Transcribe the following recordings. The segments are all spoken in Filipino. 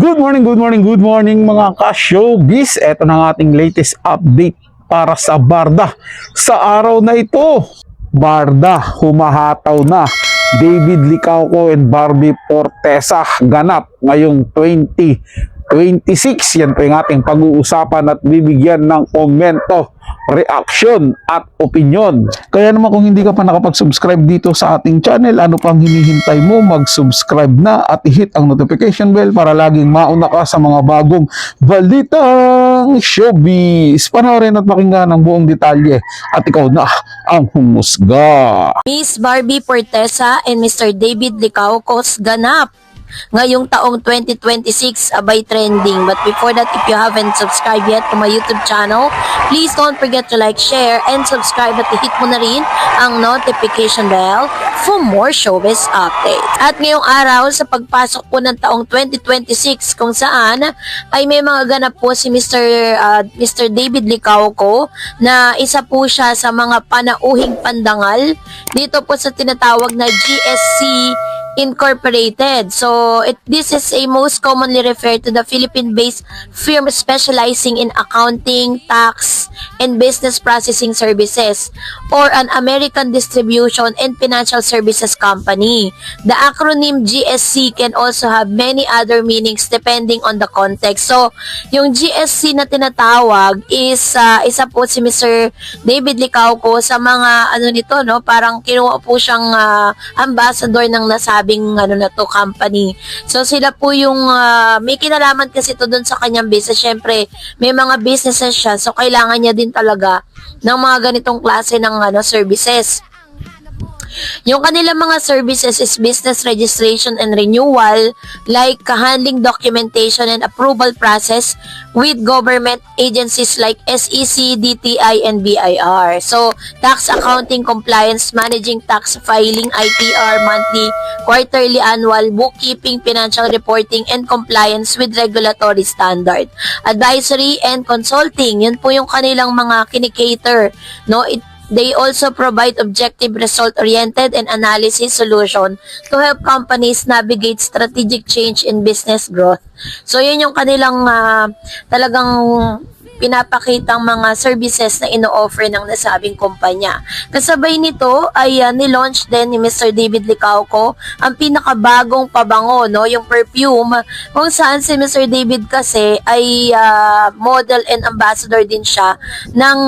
Good morning mga ka-showbiz. Ito na ang ating latest update para sa Barda. Sa araw na ito, Barda humahataw na. David Licauco and Barbie Forteza ganap ngayong 2026. Yan po yung ating pag-uusapan at bibigyan ng komento, reaction at opinion. Kaya naman kung hindi ka pa nakapag-subscribe dito sa ating channel, ano pang hinihintay mo? Mag-subscribe na at i-hit ang notification bell para laging mauna ka sa mga bagong balitang showbiz. Panoorin at pakinggan ang buong detalye at ikaw na ang humusga. Miss Barbie Forteza and Mr. David Licauco's ganap ngayong taong 2026 abay trending. But before that, if you haven't subscribed yet to my YouTube channel, please don't forget to like, share, and subscribe at hit mo na rin ang notification bell for more showbiz updates. At ngayong araw sa pagpasok po ng taong 2026 kung saan ay may mga ganap po si Mr. David Licauco na isa po siya sa mga panauhing pandangal dito po sa tinatawag na GSC Incorporated. So, this is a most commonly referred to the Philippine-based firm specializing in accounting, tax, and business processing services, or an American distribution and financial services company. The acronym GSC can also have many other meanings depending on the context. So, yung GSC na tinatawag is isa po si Mr. David Licauco sa mga nito, no? Parang kinuha po siyang ambassador ng nasabing company. So sila po yung may kinalaman kasi ito doon sa kanyang business. Syempre, may mga businesses siya, so kailangan niya din talaga ng mga ganitong klase ng services. Yung kanilang mga services is business registration and renewal, like handling documentation and approval process with government agencies like SEC, DTI, and BIR. So, tax accounting, compliance, managing tax filing, ITR, monthly, quarterly, annual, bookkeeping, financial reporting, and compliance with regulatory standard. Advisory and consulting, yun po yung kanilang mga kinikater, no? They also provide objective, result-oriented, and analysis solution to help companies navigate strategic change in business growth. So, yun yung kanilang talagang pinapakitang mga services na ino-offer ng nasabing kumpanya. Kasabay nito ay nilaunch din ni Mr. David Licauco ang pinakabagong pabango, no? Yung perfume, kung saan si Mr. David kasi ay model and ambassador din siya ng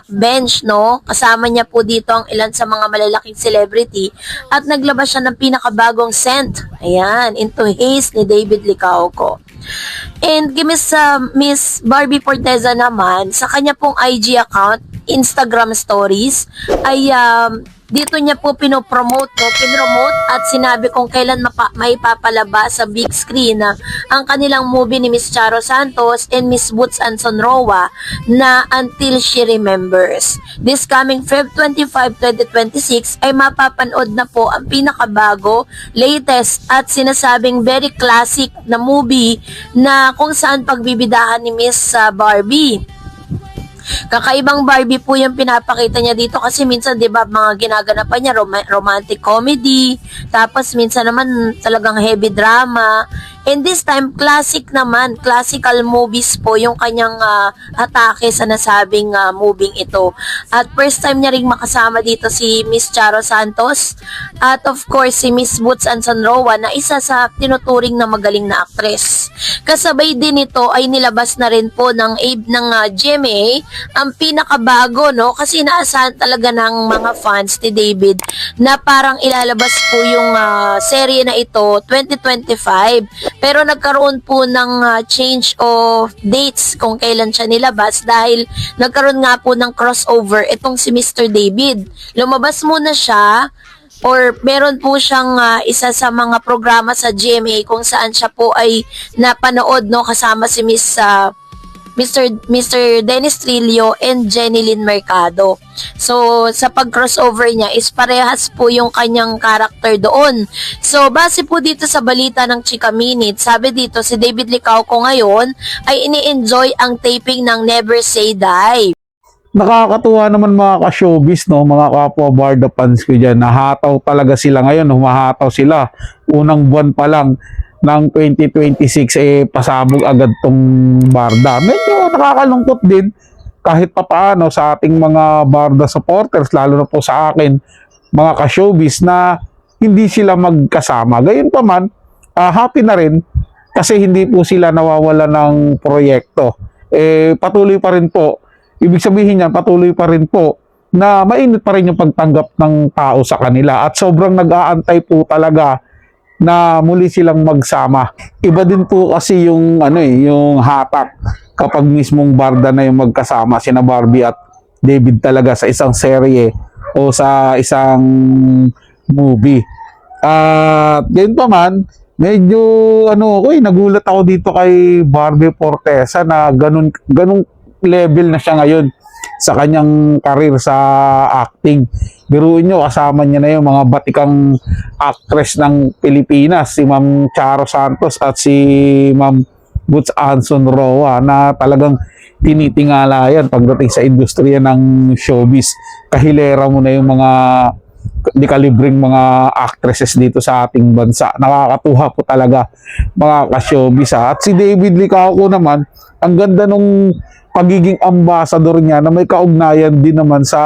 Bench, no? Kasama niya po dito ang ilan sa mga malalaking celebrity at naglabas siya ng pinakabagong scent. Ayan, Into Haze ni David Licauco. And Miss Barbie Forteza naman, sa kanya pong IG account, Instagram stories, ay dito niya po pinromote at sinabi kung kailan may papalabas sa big screen ang kanilang movie ni Miss Charo Santos and Miss Boots Ansonroa na Until She Remembers. This coming Feb 25, 2026 ay mapapanood na po ang pinakabago, latest at sinasabing very classic na movie na kung saan pagbibidahan ni Miss Barbie. Kakaibang Barbie po yung pinapakita niya dito kasi minsan 'di ba mga ginaganapan niya romantic comedy, tapos minsan naman talagang heavy drama. And this time classical movies po yung kanyang atake sa nasabing moving ito. At first time niya ring makasama dito si Miss Charo Santos at of course si Miss Boots Ansonroa na isa sa tinuturing na magaling na aktres. Kasabay din ito ay nilabas na rin po ng GMA ang pinakabago, no? Kasi inaasahan talaga ng mga fans ni David na parang ilalabas po yung serye na ito 2025. Pero nagkaroon po ng change of dates kung kailan siya nilabas dahil nagkaroon nga po ng crossover itong si Mr. David. Lumabas muna siya or meron po siyang isa sa mga programa sa GMA kung saan siya po ay napanood, no, kasama si Mr. Dennis Trillo and Jenny Lynn Mercado. So, sa pag-crossover niya is parehas po yung kanyang karakter doon. So, base po dito sa balita ng Chika Minute, sabi dito si David Licauco ngayon ay ini-enjoy ang taping ng Never Say Die. Nakakatuwa naman mga ka-showbiz, no? Mga kapwa Barda fans ko dyan. Nahataw talaga sila ngayon. Humahataw sila. Unang buwan pa lang. ng 2026 pasabog agad tong Barda. Medyo nakakalungkot din kahit papaano sa ating mga Barda supporters, lalo na po sa akin mga ka-showbiz, na hindi sila magkasama. Gayon pa man, happy na rin kasi hindi po sila nawawala ng proyekto. Patuloy pa rin po, ibig sabihin niyan, patuloy pa rin po na mainit pa rin yung pagtanggap ng tao sa kanila at sobrang nag-aantay po talaga na muli silang magsama. Iba din po kasi yung yung hatak kapag mismong Barda na yung magkasama sina Barbie at David talaga sa isang serye o sa isang movie. At ganun pa man, medyo nagulat ako dito kay Barbie Fortesa na ganun level na siya ngayon sa kanyang karir sa acting. Biruin nyo, kasama niya na yung mga batikang actress ng Pilipinas, si Ma'am Charo Santos at si Ma'am Boots Anson Roa, na talagang tinitingala yan pagdating sa industriya ng showbiz. Kahilera mo na yung mga kalibreng mga actresses dito sa ating bansa. Nakakatuwa po talaga mga ka-showbiz. At si David Licauco naman, ang ganda nung pagiging ambassador niya na may kaugnayan din naman sa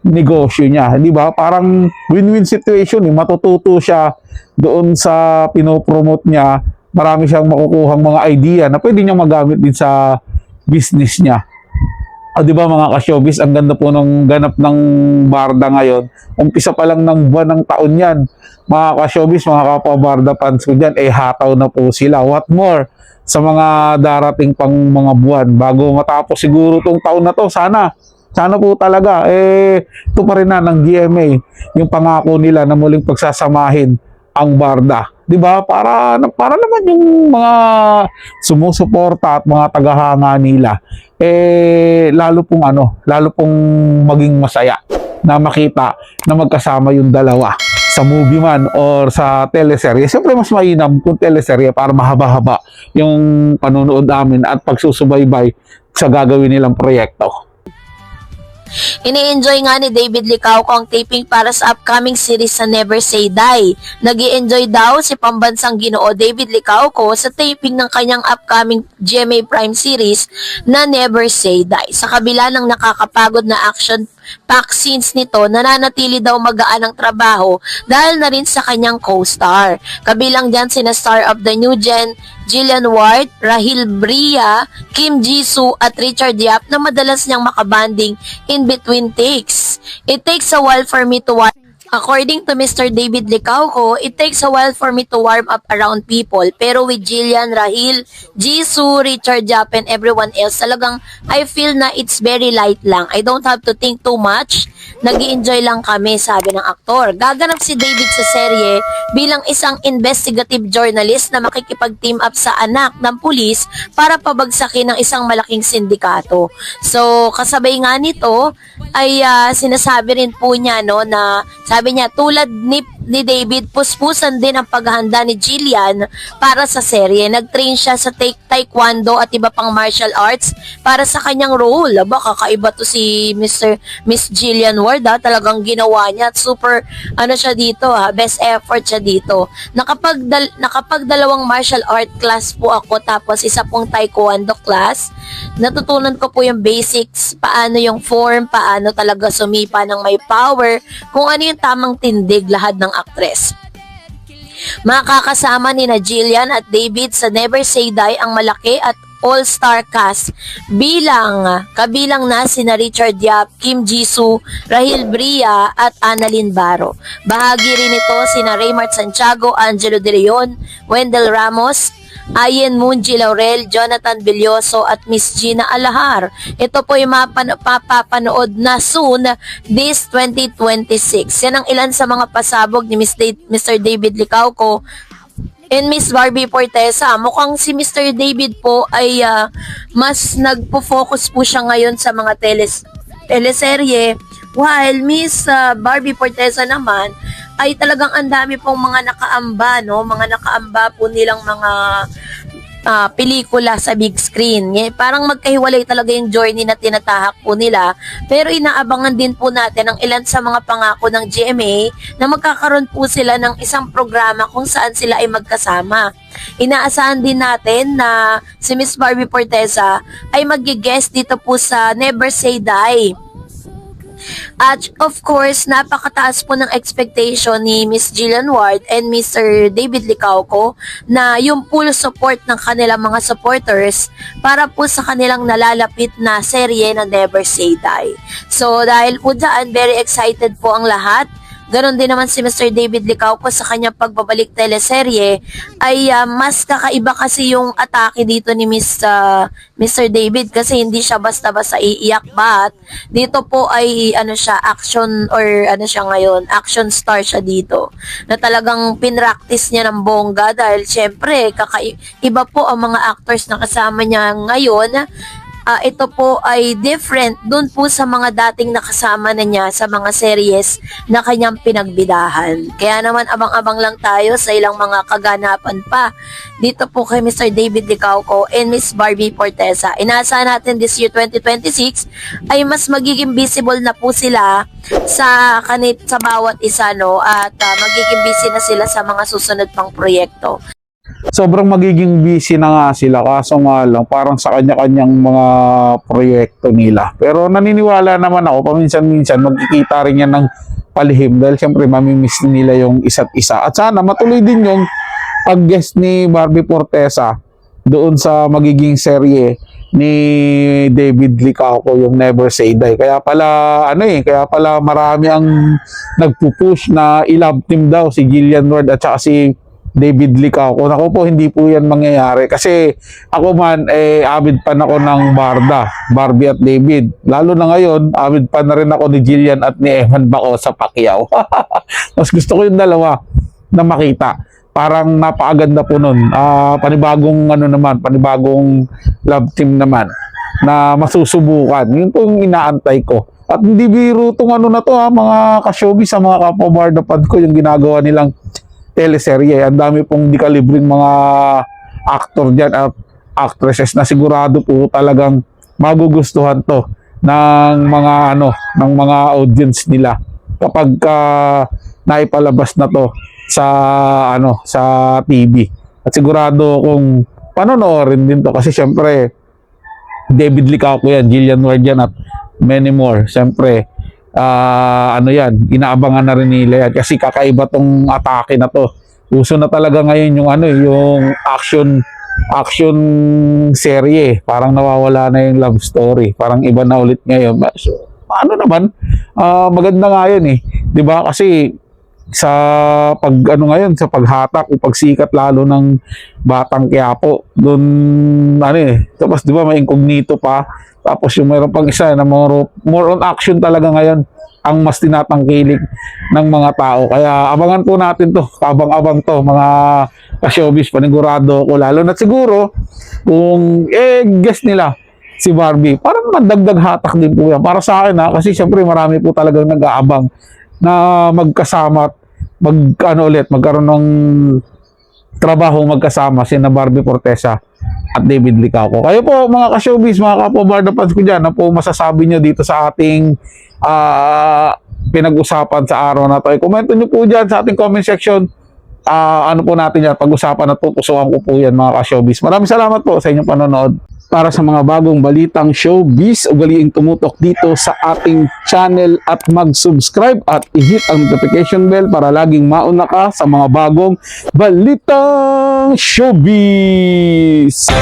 negosyo niya, di ba? Parang win-win situation, matututo siya doon sa pinopromote niya. Marami siyang makukuhang mga idea na pwede niyang magamit din sa business niya. Di ba mga ka-showbiz, ang ganda po ng ganap ng Barda ngayon. Umpisa pa lang ng buwan ng taon yan. Mga ka-showbiz, mga kapwa-Barda fans ko dyan, hataw na po sila. What more sa mga darating pang mga buwan bago matapos siguro tong taon na to. Sana po talaga ito pa rin na ng GMA yung pangako nila na muling pagsasamahin ang Barda, di ba? Para naman yung mga sumusuporta at mga tagahanga nila lalo pong maging masaya na makita na magkasama yung dalawa sa movie man or sa teleserye. Siyempre mas mainam kung teleserye para mahaba-haba yung panonood namin at pagsusubaybay sa gagawin nilang proyekto. Ini-enjoy nga ni David Licauco ang taping para sa upcoming series sa Never Say Die. Nag-i-enjoy daw si pambansang Ginoo David Licauco sa taping ng kanyang upcoming GMA Prime series na Never Say Die. Sa kabila ng nakakapagod na action pack scenes nito, nananatili daw magaan ang trabaho dahil na rin sa kanyang co-star. Kabilang dyan sina star of the new gen Jillian Ward, Rahil Bria, Kim Jisoo at Richard Yap na madalas niyang makabanding in between takes. It takes a while for me to watch. According to Mr. David Licauco, it takes a while for me to warm up around people. Pero with Jillian, Rahil, Jisoo, Richard Yap, and everyone else, talagang I feel na it's very light lang. I don't have to think too much. Nag-i-enjoy lang kami, sabi ng aktor. Gaganap si David sa serye bilang isang investigative journalist na makikipag-team up sa anak ng pulis para pabagsakin ng isang malaking sindikato. So, kasabay nga nito ay sinasabi rin po niya na sabi niya, tulad ni David, puspusan din ang paghahanda ni Jillian para sa serye. Nag-train siya sa taekwondo at iba pang martial arts para sa kanyang role. Aba, kakaiba to si Miss Jillian Ward, talagang ginawa niya at super, siya dito, best effort siya dito. Nakapagdalawang martial art class po ako, tapos isa pong taekwondo class. Natutunan ko po yung basics, paano yung form, paano talaga sumipa ng may power, kung ano yung tamang tindig, lahat ng aktres. Makakasama ni na Jillian at David sa Never Say Die ang malaki at all-star cast kabilang na sina Richard Yap, Kim Jisoo, Rahil Bria at Annalyn Baro. Bahagi rin ito sina Raymart Santiago, Angelo De Leon, Wendell Ramos, Ayen Munji Laurel, Jonathan Bilyoso at Miss Gina Alahar. Ito po yung mapapanood na soon this 2026. Yan ang ilan sa mga pasabog ni Mr. David Licauco and Miss Barbie Fortesa. Mukhang si Mr. David po ay mas nagpo-focus po siya ngayon sa mga teleserye, while Miss Barbie Fortesa naman ay talagang ang dami pong mga nakaamba, mga nakaamba po nilang mga pelikula sa big screen. Parang magkahiwalay talaga yung journey na tinatahak po nila. Pero inaabangan din po natin ang ilan sa mga pangako ng GMA na magkakaroon po sila ng isang programa kung saan sila ay magkasama. Inaasahan din natin na si Miss Barbie Forteza ay mag-guest dito po sa Never Say Die. At of course, napakataas po ng expectation ni Miss Jillian Ward and Mr. David Licauco na yung full support ng kanilang mga supporters para po sa kanilang nalalapit na serye na Never Say Die. So dahil po dyan, very excited po ang lahat. Ganon din naman si Mr. David Licauco sa kanyang pagbabalik teleserye ay mas kakaiba kasi yung atake dito ni Mr. David kasi hindi siya basta-basta iiyak, but dito po ay action action star siya dito na talagang pinractice niya ng bongga dahil syempre iba po ang mga actors na kasama niya ngayon. Ito po ay different dun po sa mga dating nakasama na niya sa mga series na kanyang pinagbidahan. Kaya naman abang-abang lang tayo sa ilang mga kaganapan pa dito po kay Mr. David Licauco and Miss Barbie Forteza. Inaasahan natin this year 2026 ay mas magiging visible na po sila sa bawat isa, no, at magiging busy na sila sa mga susunod pang proyekto. Sobrang magiging busy na nga sila, kaso nga lang parang sa kanya-kanyang mga proyekto nila. Pero naniniwala naman ako, paminsan-minsan magkikita rin yan ng palihim dahil syempre mamimiss nila yung isa't isa. At sana matuloy din yung pag-guest ni Barbie Forteza doon sa magiging serye ni David Licauco, yung Never Say Die. Kaya pala marami ang nagpupush na i-love team daw si Jillian Ward at saka si David Licauco. Ako po, hindi po yan mangyayari. Kasi ako man, avid fan ako ng Barbie at David. Lalo na ngayon, avid fan na rin ako ni Jillian at ni Eman Baco sa Pacquiao. Mas gusto ko yung dalawa na makita. Parang napakaganda po nun. Panibagong love team naman na masusubukan. Yun po yung inaantay ko. At hindi biro itong mga ka-showbiz sa mga kapabarda pad ko yung ginagawa nilang teleserye. Ang dami pong di kalibreng mga actor dyan at actresses na sigurado po talagang magugustuhan to ng mga audience nila kapag naipalabas na to sa TV. At sigurado kung panonoorin din to kasi syempre David Licauco yan, Jillian Ward yan at many more. Syempre inaabangan na rin nila yan kasi kakaiba tong atake na to. Uso na talaga ngayon yung action serye. Parang nawawala na yung love story. Parang iba na ulit ngayon. So, maganda nga yun 'di ba? Kasi sa sa paghatak o pagsikat lalo ng Batang Quiapo doon tapos 'di ba may incognito pa. Tapos yung mayroon pang isa na more on action talaga ngayon ang mas tinatangkilik ng mga tao. Kaya abangan po natin to, abang-abang to mga ka-showbiz, panigurado ko lalo na siguro kung guest nila si Barbie. Parang mandagdag hatak din po yan. Para sa akin kasi syempre marami po talagang nag-aabang na magkasama at magkaroon ng trabaho magkasama si Barbie Forteza at David Licauco. Kayo po mga ka-showbiz, mga kapobarda fans ko dyan, na po masasabi nyo dito sa ating pinag-usapan sa araw na to. Komento nyo po dyan sa ating comment section. Natin yan, pag-usapan at pupusuan ko po yan mga ka-showbiz. Maraming salamat po sa inyong panonood. Para sa mga bagong balitang showbiz, ugaliing tumutok dito sa ating channel at mag-subscribe at i-hit ang notification bell para laging mauna ka sa mga bagong balitang showbiz.